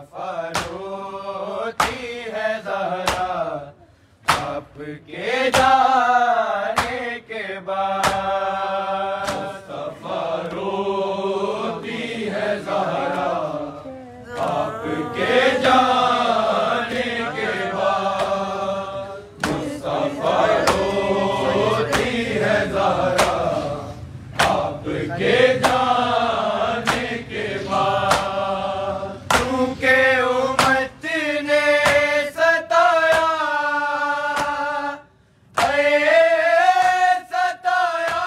मुस्तफा रोती है ज़हरा आपके जाने के बाद। मुस्तफा रोती है ज़हरा आपके जाने के बाद। मुस्तफा रोती है ज़हरा आपके जाने के बाद। क्योंकि उम्मत ने सताया सताया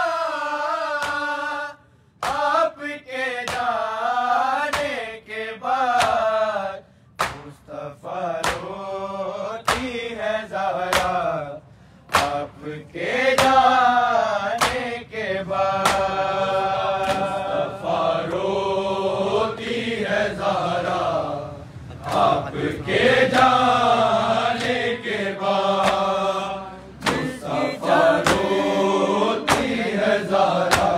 आपके जाने के बाद। मुस्तफा रोती है ज़हरा आपके जाने के बाद। मुस्तफा रोती है ज़हरा आपके जाने के बाद। मुस्तफा रोती है ज़हरा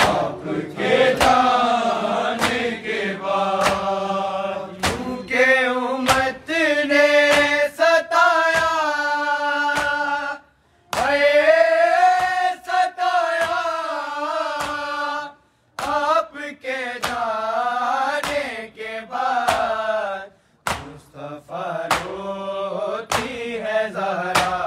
आपके जाने के बाद। क्योंकि उम्मत ने सताया सताया आपके जाने के बाद। मुस्तफा रोती है ज़हरा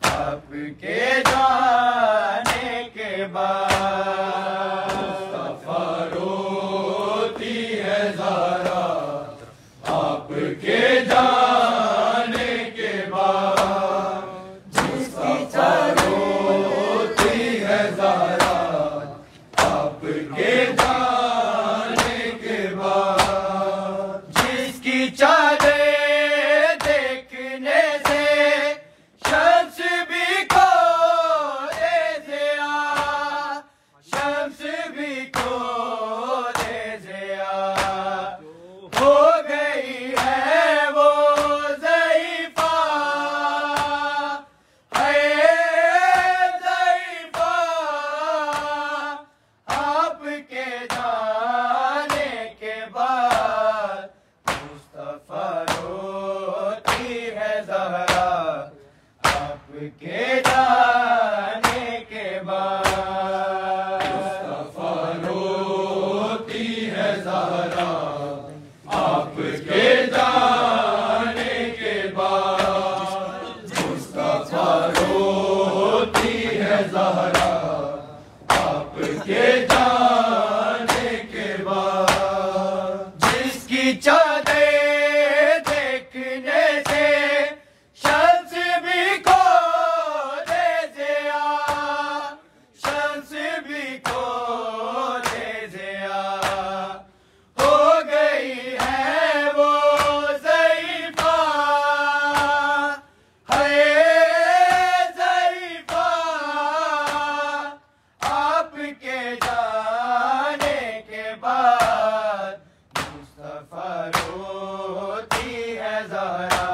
आपके जाने के बाद। मुस्तफा रोती है ज़हरा आपके जाने के बाद। मुस्तफा रोती है ज़हरा आपके जाने के बाद। जिसकी चादर देखने से शम्स भी खो दे ज़िया, शम्स भी खो दे ज़िया। हो गई है वो ज़ईफ़ा ज़ईफ़ा आपके जाने के बाद। मुस्तफा रोती है ज़हरा आपके जाने के बाद। मुस्तफा रोती है ज़हरा आपके जाने के बाद। मुस्तफा रोती है ज़हरा आपके जाने के बाद। जिसकी चादर देखने से शम्स भी खो दे ज़िया, शम्स भी खो दे ज़िया। हो गई है वो ज़ईफ़ा ज़ईफ़ा आपके जाने के बाद। मुस्तफा रोती है ज़हरा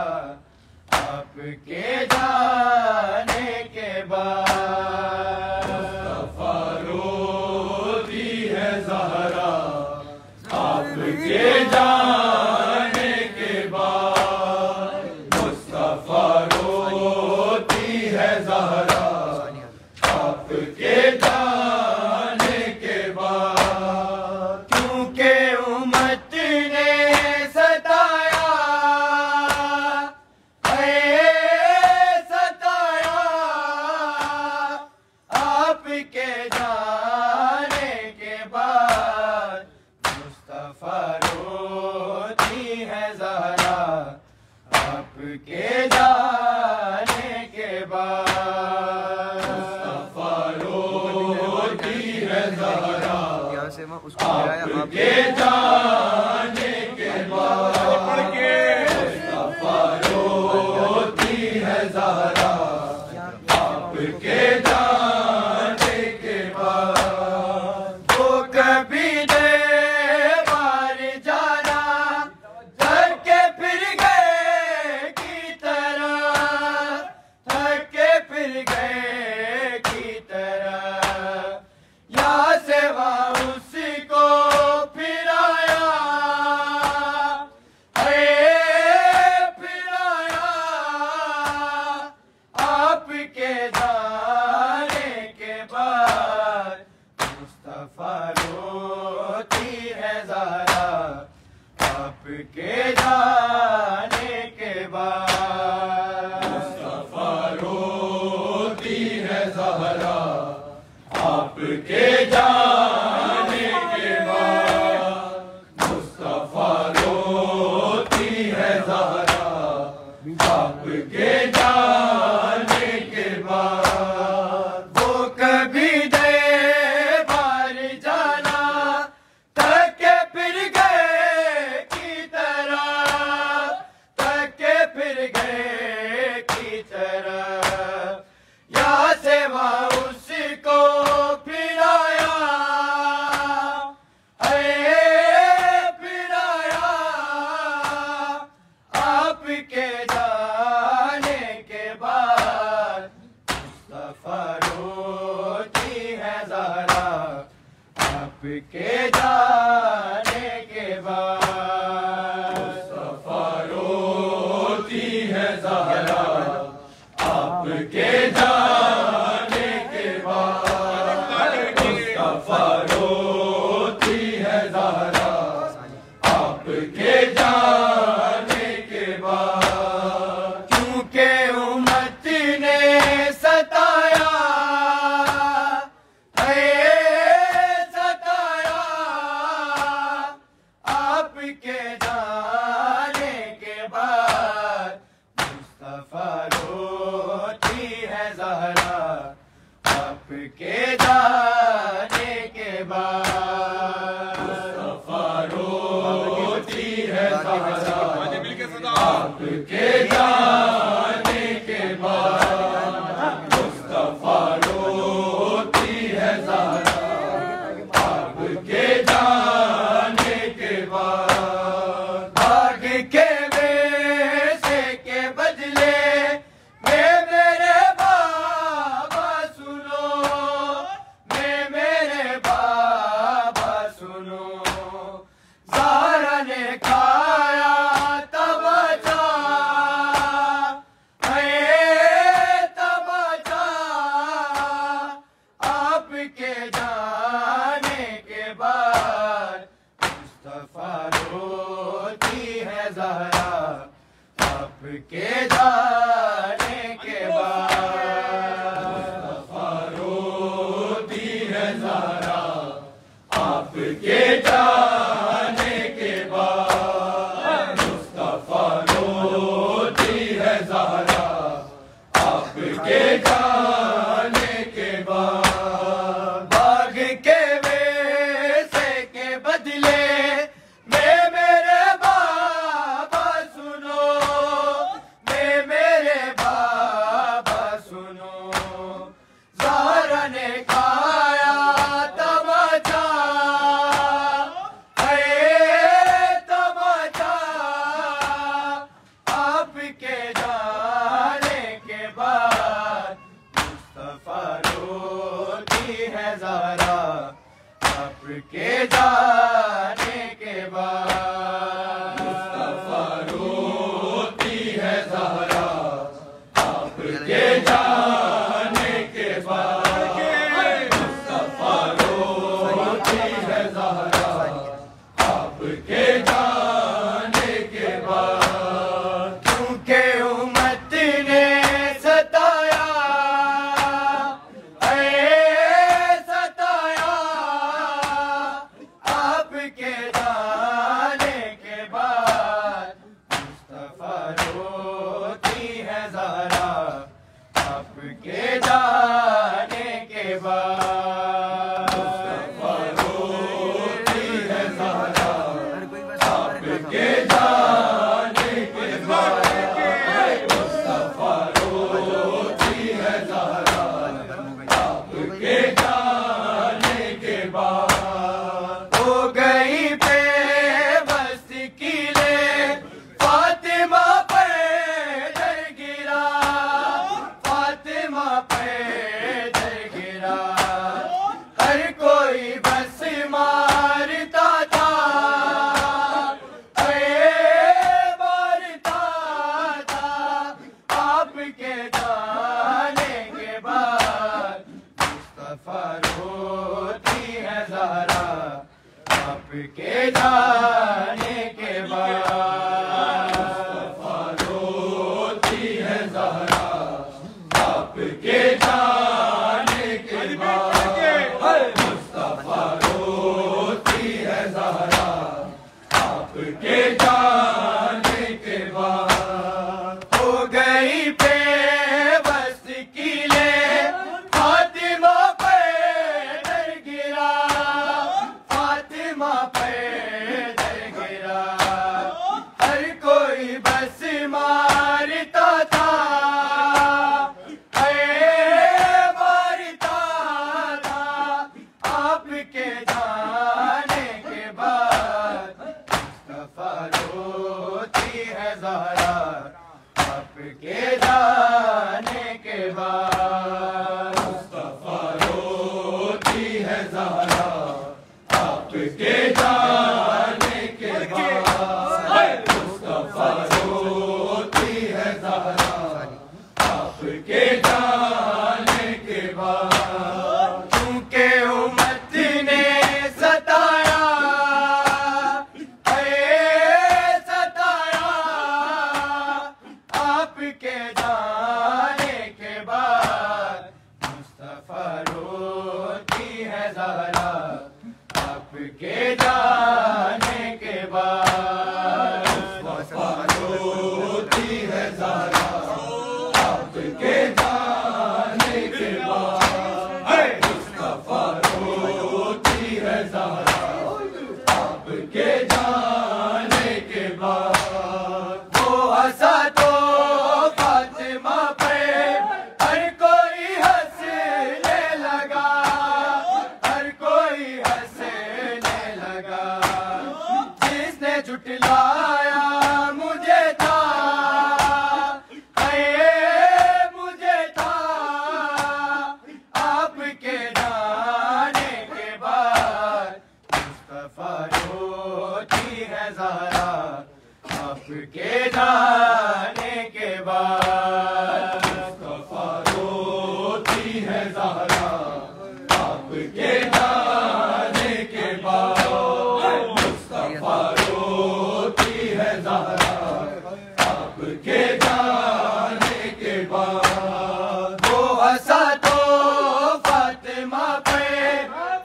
आपके जाने के बाद। मुस्तफा रोती है ज़हरा आपके जाने के बाद। मुस्तफा रोती है ज़हरा आपके जाने के बाद। क्योंकि उम्मत ने सताया सताया आपके जाने के बाद। मुस्तफा रोती है ज़हरा आपके जाने के बाद। मुस्तफा रोती है ज़हरा आपके जाने के बाद। मुस्तफा रोती है ज़हरा आपके जाने के बाद। वो कभी दे मार जाना धर के फिर गए की तरह। आपके जाने के बाद। मुस्तफा रोती है ज़हरा आपके जाने के बाद। मुस्तफा रोती है ज़हरा आपके जाने के बाद। वो कभी दे बार जाना तके फिर गए की तरह, तके फिर गए की तरह। या सेवा उसको फिर आया, फिर आया आपके जाने के बाद। मुस्तफा रोती है ज़हरा आपके जाने के बाद। मुस्तफा रोती है ज़हरा आपके जाने के बाद। मुस्तफा रोती है ज़हरा आपके जाने के बाद। क्योंकि उम्मत ने सताया, सताया आपके जाने के बाद। मुस्तफा रोती है ज़हरा आपके जाने के बाद। मुस्तफा रोती है ज़हरा आपके जाने के बाद। मुस्तफा रोती है ज़हरा आपके जाने के बाद। भाग के वेसे के बदले मैं मेरे बाबा सुनो, मैं मेरे बाबा सुनो। ज़हरा ने खाया तमाचा, तमाचा आपके जाने के बाद। मुस्तफा रोती है ज़हरा आपके जाने के बाद। मुस्तफा रोती है ज़हरा आपके जाने के बाद। मुस्तफा रोती है ज़हरा आपके जाने के बाद। भाग के वेसे के बदले मैं मेरे बाबा सुनो, मैं मेरे रोती है ज़हरा आपके जाने के बाद। मुस्तफा रोती है ज़हरा आपके जाने के बाद। मुस्तफा रोती है ज़हरा आपके जाने के बाद। क्योंकि उम्मत ने सताया आपके जाने के बाद। मुस्तफा रोती है ज़हरा आपके जाने के बाद। मुस्तफा रोती है ज़हरा आपके जाने के बाद। मुस्तफा रोती है ज़हरा आपके जाने के बाद। वो हंसा तो फातिमा पे हर कोई हंसने लगा, हर कोई हंसने लगा। जिसने झुठलाया मुझे था, मुझे था आपके जाने के बाद। मुस्तफा रोती है ज़हरा आपके जाने के बाद। मुस्तफा रोती है ज़हरा आपके जाने के बाद। मुस्तफा रोती है ज़हरा आपके जाने के बाद। वो हंसा तो फातिमा पे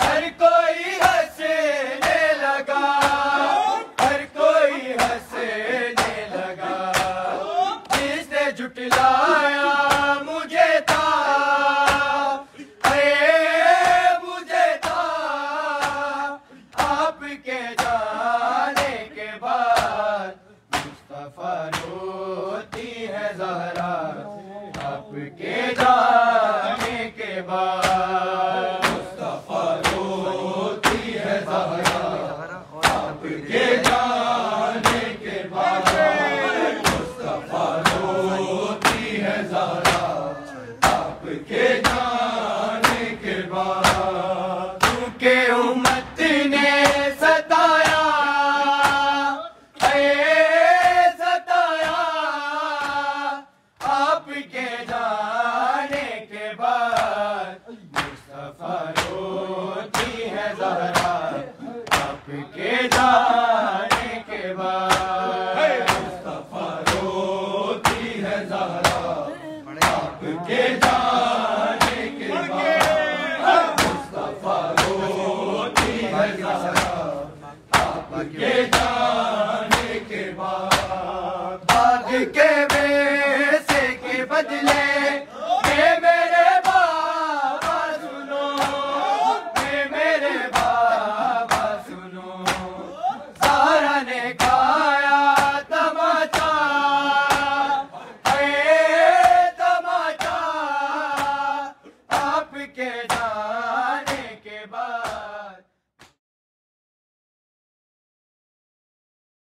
हर कोई हंसने लगा, हर कोई हंसने लगा। जिसने झुठलाया मुझे था, मुझे था आपके जाने के बाद। मुस्तफा रोती है ज़हरा आपके जाने के बाद। मुस्तफा रोती है ज़हरा आपके जाने के बाद। मुस्तफा रोती है ज़हरा आपके जाने के बाद। क्योंकि उम्मत ने सताया, सताया आपके जाने के बाद। मुस्तफा रोती है ज़हरा आपके जाने के बाद। मुस्तफा रोती है ज़हरा आपके जाने के बाद। मुस्तफा रोती है ज़हरा आपके जाने के बाद। बाग के